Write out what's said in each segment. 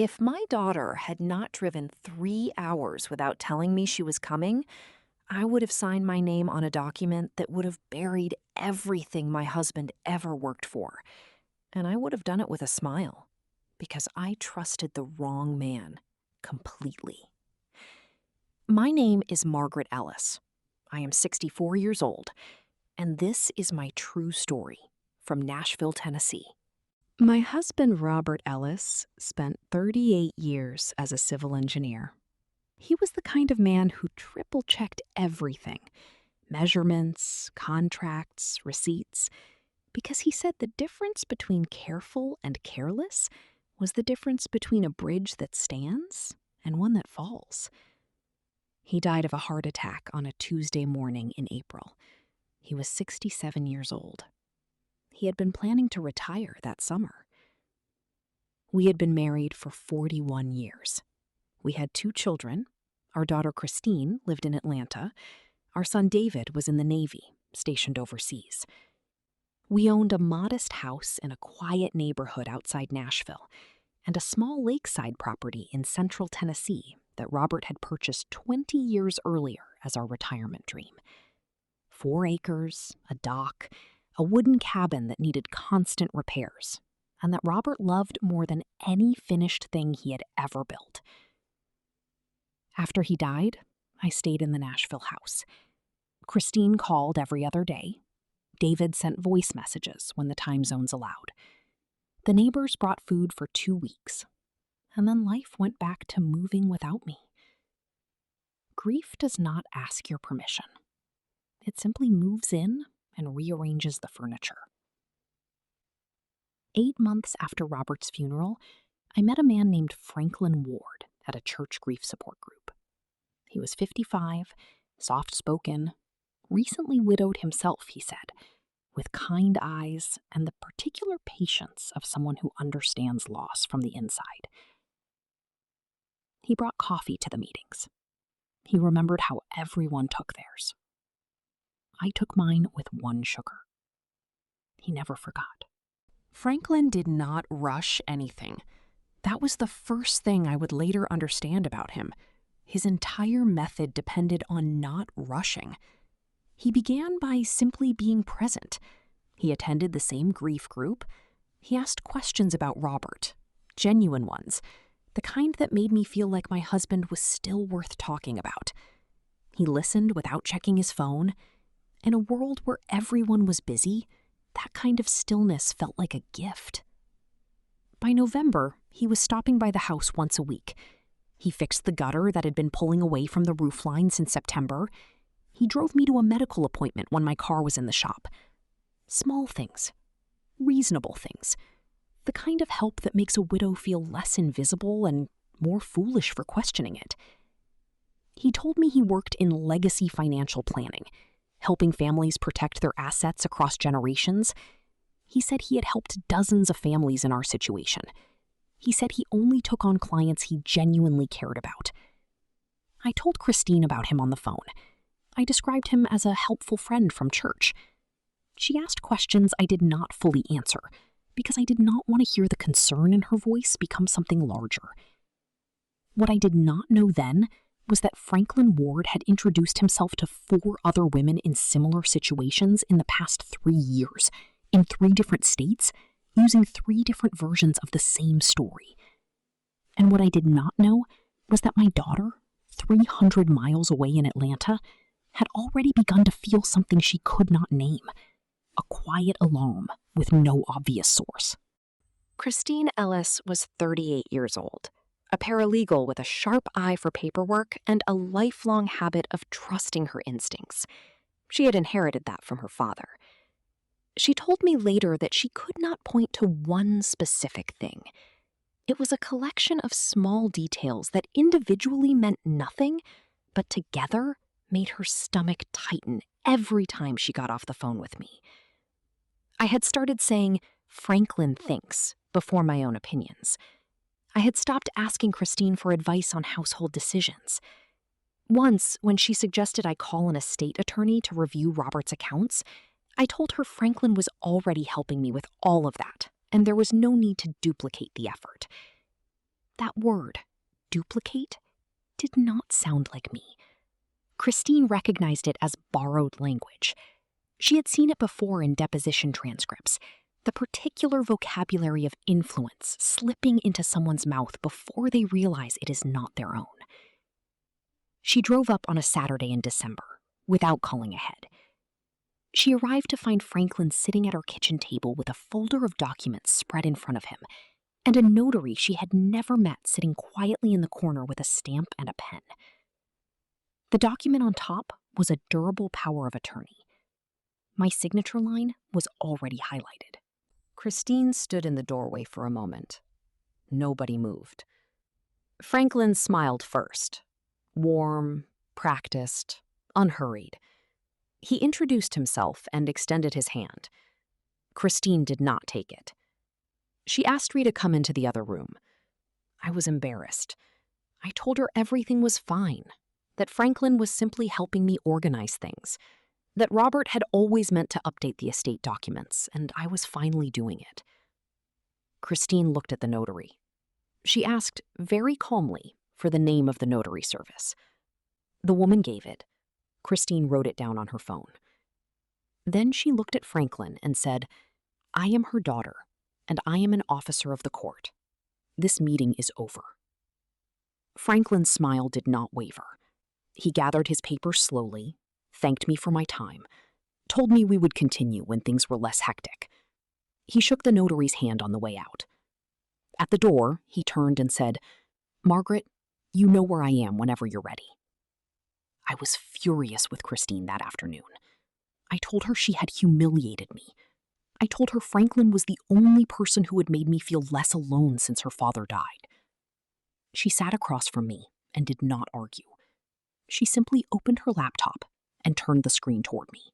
If my daughter had not driven 3 hours without telling me she was coming, I would have signed my name on a document that would have buried everything my husband ever worked for. And I would have done it with a smile, because I trusted the wrong man completely. My name is Margaret Ellis. I am 64 years old, and this is my true story from Nashville, Tennessee. My husband, Robert Ellis, spent 38 years as a civil engineer. He was the kind of man who triple-checked everything, measurements, contracts, receipts, because he said the difference between careful and careless was the difference between a bridge that stands and one that falls. He died of a heart attack on a Tuesday morning in April. He was 67 years old. He had been planning to retire that summer. We had been married for 41 years. We had 2 children. Our daughter Christine lived in Atlanta. Our son David was in the Navy, stationed overseas. We owned a modest house in a quiet neighborhood outside Nashville and a small lakeside property in central Tennessee that Robert had purchased 20 years earlier as our retirement dream. 4 acres, a dock, a wooden cabin that needed constant repairs, and that Robert loved more than any finished thing he had ever built. After he died, I stayed in the Nashville house. Christine called every other day. David sent voice messages when the time zones allowed. The neighbors brought food for 2 weeks, and then life went back to moving without me. Grief does not ask your permission. It simply moves in and rearranges the furniture. 8 months after Robert's funeral, I met a man named Franklin Ward at a church grief support group. He was 55, soft-spoken, recently widowed himself, he said, with kind eyes and the particular patience of someone who understands loss from the inside. He brought coffee to the meetings. He remembered how everyone took theirs. I took mine with 1 sugar. He never forgot. Franklin did not rush anything. That was the first thing I would later understand about him. His entire method depended on not rushing. He began by simply being present. He attended the same grief group. He asked questions about Robert, genuine ones, the kind that made me feel like my husband was still worth talking about. He listened without checking his phone. In a world where everyone was busy, that kind of stillness felt like a gift. By November, he was stopping by the house once a week. He fixed the gutter that had been pulling away from the roof line since September. He drove me to a medical appointment when my car was in the shop. Small things, reasonable things, the kind of help that makes a widow feel less invisible and more foolish for questioning it. He told me he worked in legacy financial planning, helping families protect their assets across generations. He said he had helped dozens of families in our situation. He said he only took on clients he genuinely cared about. I told Christine about him on the phone. I described him as a helpful friend from church. She asked questions I did not fully answer because I did not want to hear the concern in her voice become something larger. What I did not know then was that Franklin Ward had introduced himself to 4 other women in similar situations in the past 3 years, in 3 different states, using 3 different versions of the same story. And what I did not know was that my daughter, 300 miles away in Atlanta, had already begun to feel something she could not name, a quiet alarm with no obvious source. Christine Ellis was 38 years old, a paralegal with a sharp eye for paperwork and a lifelong habit of trusting her instincts. She had inherited that from her father. She told me later that she could not point to one specific thing. It was a collection of small details that individually meant nothing, but together made her stomach tighten every time she got off the phone with me. I had started saying, "Franklin thinks," before my own opinions. I had stopped asking Christine for advice on household decisions. Once, when she suggested I call an estate attorney to review Robert's accounts, I told her Franklin was already helping me with all of that, and there was no need to duplicate the effort. That word, duplicate, did not sound like me. Christine recognized it as borrowed language. She had seen it before in deposition transcripts, the particular vocabulary of influence slipping into someone's mouth before they realize it is not their own. She drove up on a Saturday in December, without calling ahead. She arrived to find Franklin sitting at her kitchen table with a folder of documents spread in front of him, and a notary she had never met sitting quietly in the corner with a stamp and a pen. The document on top was a durable power of attorney. My signature line was already highlighted. Christine stood in the doorway for a moment. Nobody moved. Franklin smiled first. Warm, practiced, unhurried. He introduced himself and extended his hand. Christine did not take it. She asked me to come into the other room. I was embarrassed. I told her everything was fine, that Franklin was simply helping me organize things, that Robert had always meant to update the estate documents, and I was finally doing it. Christine looked at the notary. She asked, very calmly, for the name of the notary service. The woman gave it. Christine wrote it down on her phone. Then she looked at Franklin and said, "I am her daughter, and I am an officer of the court. This meeting is over." Franklin's smile did not waver. He gathered his papers slowly, thanked me for my time, told me we would continue when things were less hectic. He shook the notary's hand on the way out. At the door, he turned and said, "Margaret, you know where I am whenever you're ready." I was furious with Christine that afternoon. I told her she had humiliated me. I told her Franklin was the only person who had made me feel less alone since her father died. She sat across from me and did not argue. She simply opened her laptop and turned the screen toward me.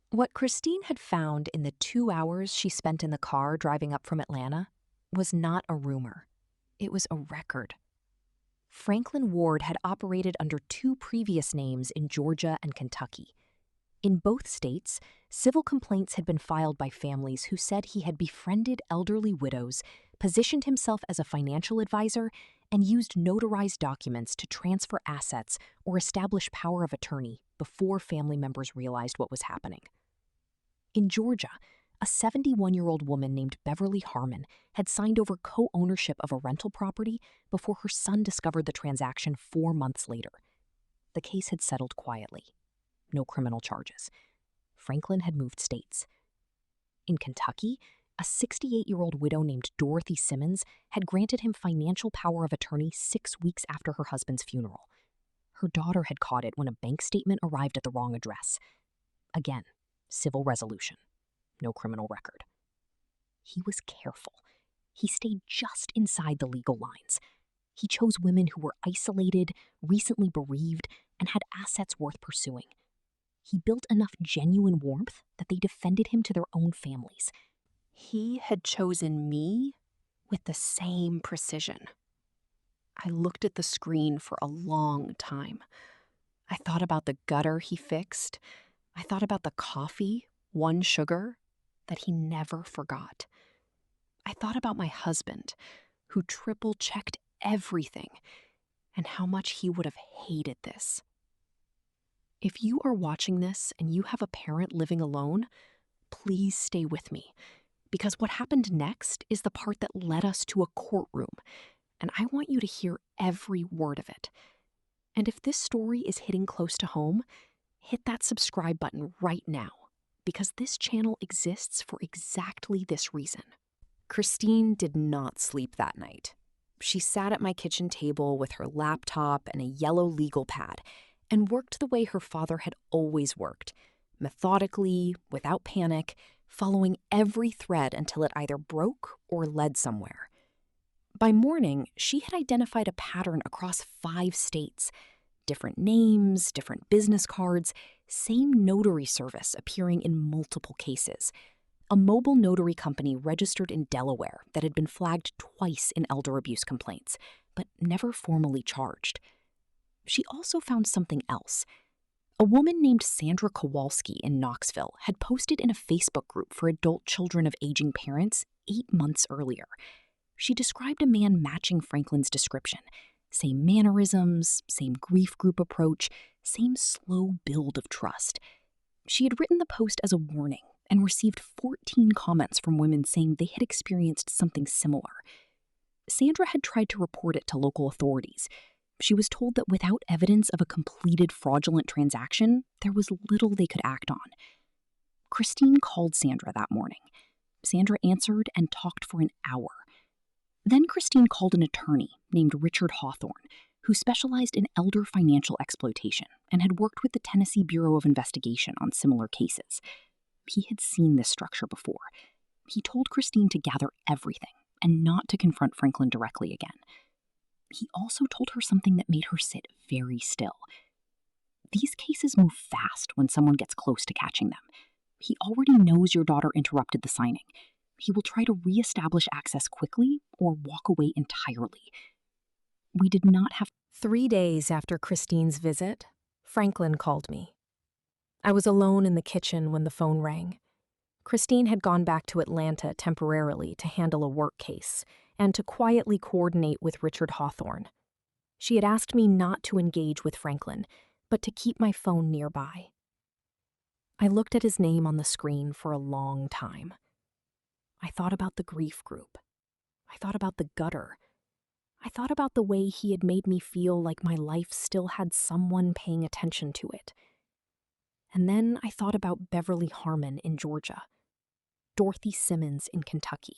What Christine had found in the 2 hours she spent in the car driving up from Atlanta was not a rumor. It was a record. Franklin Ward had operated under 2 previous names in Georgia and Kentucky. In both states, civil complaints had been filed by families who said he had befriended elderly widows, positioned himself as a financial advisor, and used notarized documents to transfer assets or establish power of attorney before family members realized what was happening. In Georgia, a 71-year-old woman named Beverly Harmon had signed over co-ownership of a rental property before her son discovered the transaction 4 months later. The case had settled quietly. No criminal charges. Franklin had moved states. In Kentucky, a 68-year-old widow named Dorothy Simmons had granted him financial power of attorney 6 weeks after her husband's funeral. Her daughter had caught it when a bank statement arrived at the wrong address. Again, civil resolution. No criminal record. He was careful. He stayed just inside the legal lines. He chose women who were isolated, recently bereaved, and had assets worth pursuing. He built enough genuine warmth that they defended him to their own families. He had chosen me with the same precision. I looked at the screen for a long time. I thought about the gutter he fixed. I thought about the coffee, 1 sugar, that he never forgot. I thought about my husband, who triple-checked everything, and how much he would have hated this. If you are watching this and you have a parent living alone, please stay with me, because what happened next is the part that led us to a courtroom, and I want you to hear every word of it. And if this story is hitting close to home, hit that subscribe button right now, because this channel exists for exactly this reason. Christine did not sleep that night. She sat at my kitchen table with her laptop and a yellow legal pad and worked the way her father had always worked, methodically, without panic, following every thread until it either broke or led somewhere. By morning, she had identified a pattern across 5 states. Different names, different business cards, same notary service appearing in multiple cases. A mobile notary company registered in Delaware that had been flagged twice in elder abuse complaints, but never formally charged. She also found something else. A woman named Sandra Kowalski in Knoxville had posted in a Facebook group for adult children of aging parents 8 months earlier. She described a man matching Franklin's description. Same mannerisms, same grief group approach, same slow build of trust. She had written the post as a warning and received 14 comments from women saying they had experienced something similar. Sandra had tried to report it to local authorities. She was told that without evidence of a completed fraudulent transaction, there was little they could act on. Christine called Sandra that morning. Sandra answered and talked for an hour. Then Christine called an attorney named Richard Hawthorne, who specialized in elder financial exploitation and had worked with the Tennessee Bureau of Investigation on similar cases. He had seen this structure before. He told Christine to gather everything and not to confront Franklin directly again. He also told her something that made her sit very still. These cases move fast when someone gets close to catching them. He already knows your daughter interrupted the signing. He will try to reestablish access quickly or walk away entirely. We did not have 3 days after Christine's visit, Franklin called me. I was alone in the kitchen when the phone rang. Christine had gone back to Atlanta temporarily to handle a work case and to quietly coordinate with Richard Hawthorne. She had asked me not to engage with Franklin, but to keep my phone nearby. I looked at his name on the screen for a long time. I thought about the grief group. I thought about the gutter. I thought about the way he had made me feel like my life still had someone paying attention to it. And then I thought about Beverly Harmon in Georgia, Dorothy Simmons in Kentucky,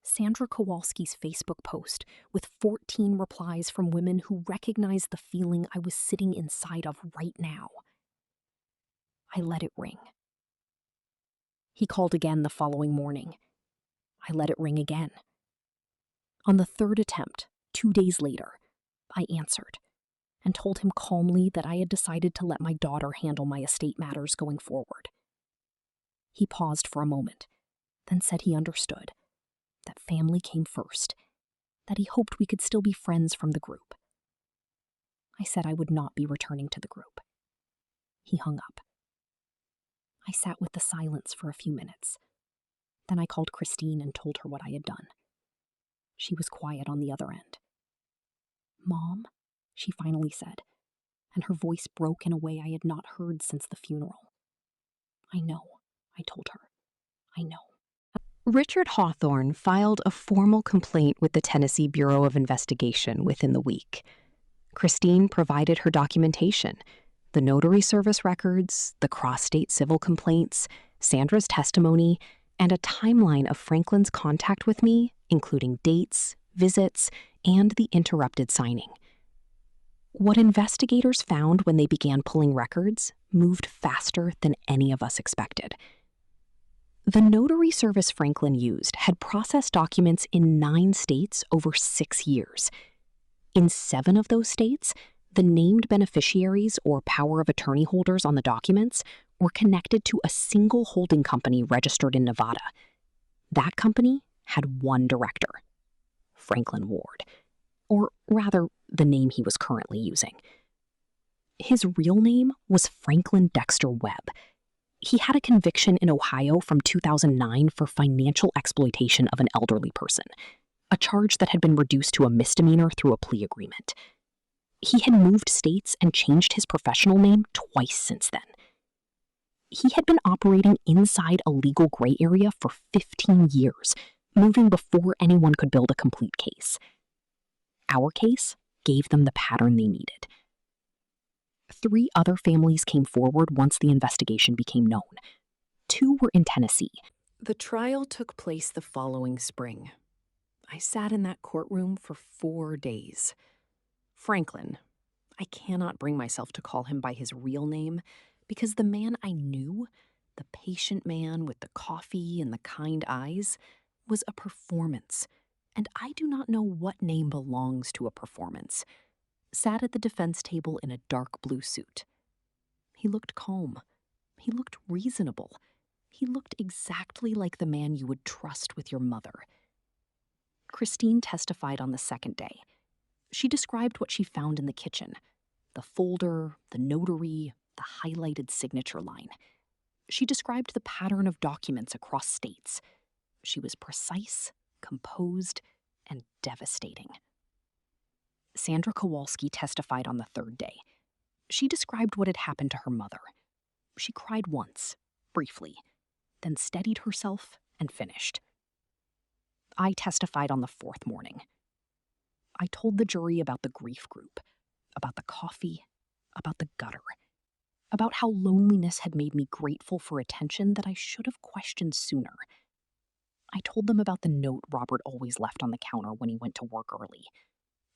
Sandra Kowalski's Facebook post with 14 replies from women who recognized the feeling I was sitting inside of right now. I let it ring. He called again the following morning. I let it ring again. On the third attempt, 2 days later, I answered and told him calmly that I had decided to let my daughter handle my estate matters going forward. He paused for a moment, then said he understood, that family came first, that he hoped we could still be friends from the group. I said I would not be returning to the group. He hung up. I sat with the silence for a few minutes. Then I called Christine and told her what I had done. She was quiet on the other end. "Mom," she finally said, and her voice broke in a way I had not heard since the funeral. "I know," I told her. "I know." Richard Hawthorne filed a formal complaint with the Tennessee Bureau of Investigation within the week. Christine provided her documentation, the notary service records, the cross-state civil complaints, Sandra's testimony, and a timeline of Franklin's contact with me, including dates, visits, and the interrupted signing. What investigators found when they began pulling records moved faster than any of us expected. The notary service Franklin used had processed documents in 9 states over 6 years. In 7 of those states, the named beneficiaries or power of attorney holders on the documents were connected to a single holding company registered in Nevada. That company had one director, Franklin Ward, or rather, the name he was currently using. His real name was Franklin Dexter Webb. He had a conviction in Ohio from 2009 for financial exploitation of an elderly person, a charge that had been reduced to a misdemeanor through a plea agreement. He had moved states and changed his professional name twice since then. He had been operating inside a legal gray area for 15 years, moving before anyone could build a complete case. Our case gave them the pattern they needed. 3 other families came forward once the investigation became known. 2 were in Tennessee. The trial took place the following spring. I sat in that courtroom for 4 days. Franklin, I cannot bring myself to call him by his real name because the man I knew, the patient man with the coffee and the kind eyes, was a performance, and I do not know what name belongs to a performance, sat at the defense table in a dark blue suit. He looked calm. He looked reasonable. He looked exactly like the man you would trust with your mother. Christine testified on the second day. She described what she found in the kitchen, the folder, the notary, the highlighted signature line. She described the pattern of documents across states. She was precise, composed, and devastating. Sandra Kowalski testified on the third day. She described what had happened to her mother. She cried once, briefly, then steadied herself and finished. I testified on the fourth morning. I told the jury about the grief group, about the coffee, about the gutter, about how loneliness had made me grateful for attention that I should have questioned sooner. I told them about the note Robert always left on the counter when he went to work early.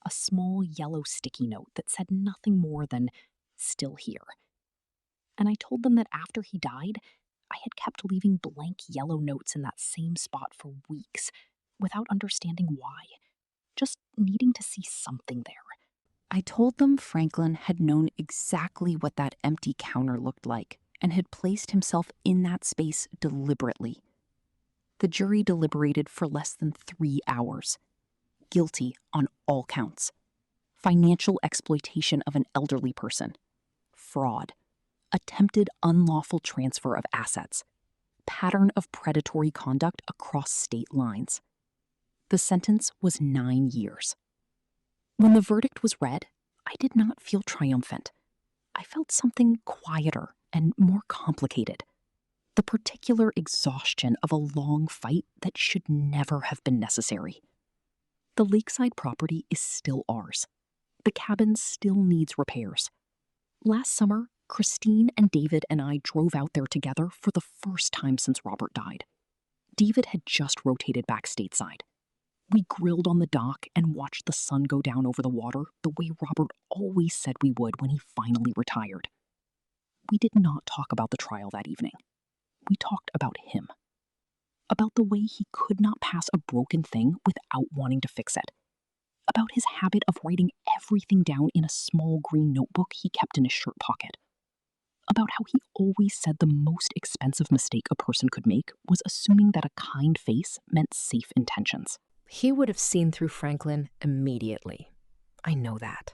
A small yellow sticky note that said nothing more than, "Still here." And I told them that after he died, I had kept leaving blank yellow notes in that same spot for weeks without understanding why, just needing to see something there. I told them Franklin had known exactly what that empty counter looked like and had placed himself in that space deliberately. The jury deliberated for less than 3 hours. Guilty on all counts. Financial exploitation of an elderly person. Fraud. Attempted unlawful transfer of assets. Pattern of predatory conduct across state lines. The sentence was 9 years. When the verdict was read, I did not feel triumphant. I felt something quieter and more complicated. The particular exhaustion of a long fight that should never have been necessary. The lakeside property is still ours. The cabin still needs repairs. Last summer, Christine and David and I drove out there together for the first time since Robert died. David had just rotated back stateside. We grilled on the dock and watched the sun go down over the water the way Robert always said we would when he finally retired. We did not talk about the trial that evening. We talked about him. About the way he could not pass a broken thing without wanting to fix it. About his habit of writing everything down in a small green notebook he kept in his shirt pocket. About how he always said the most expensive mistake a person could make was assuming that a kind face meant safe intentions. He would have seen through Franklin immediately. I know that.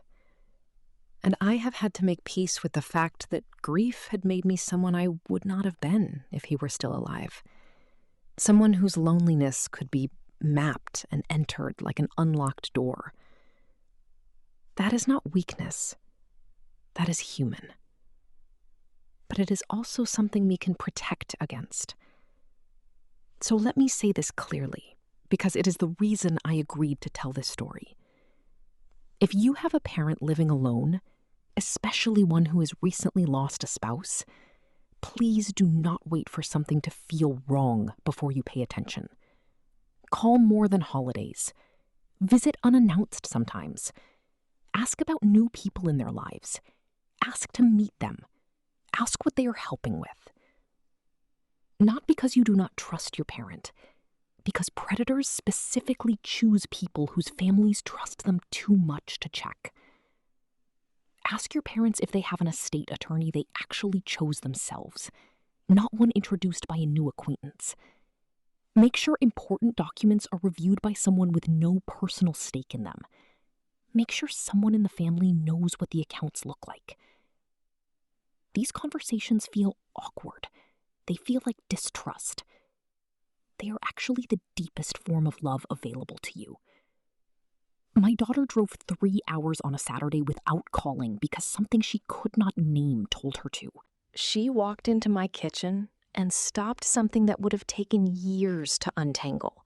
And I have had to make peace with the fact that grief had made me someone I would not have been if he were still alive. Someone whose loneliness could be mapped and entered like an unlocked door. That is not weakness. That is human. But it is also something we can protect against. So let me say this clearly, because it is the reason I agreed to tell this story. If you have a parent living alone, especially one who has recently lost a spouse, please do not wait for something to feel wrong before you pay attention. Call more than holidays. Visit unannounced sometimes. Ask about new people in their lives. Ask to meet them. Ask what they are helping with. Not because you do not trust your parent, because predators specifically choose people whose families trust them too much to check. Ask your parents if they have an estate attorney they actually chose themselves, not one introduced by a new acquaintance. Make sure important documents are reviewed by someone with no personal stake in them. Make sure someone in the family knows what the accounts look like. These conversations feel awkward. They feel like distrust. They are actually the deepest form of love available to you. My daughter drove 3 hours on a Saturday without calling because something she could not name told her to. She walked into my kitchen and stopped something that would have taken years to untangle.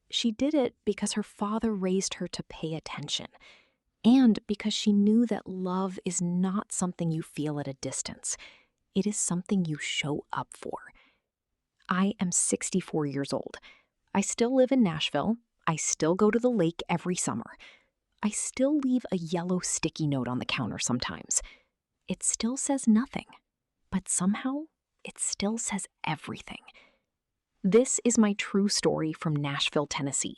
She did it because her father raised her to pay attention, and because she knew that love is not something you feel at a distance. It is something you show up for. I am 64 years old. I still live in Nashville. I still go to the lake every summer. I still leave a yellow sticky note on the counter sometimes. It still says nothing, but somehow it still says everything. This is my true story from Nashville, Tennessee.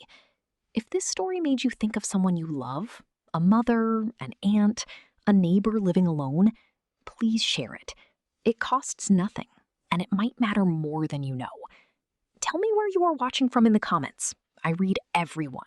If this story made you think of someone you love, a mother, an aunt, a neighbor living alone, please share it. It costs nothing, and it might matter more than you know. Tell me where you are watching from in the comments. I read everyone.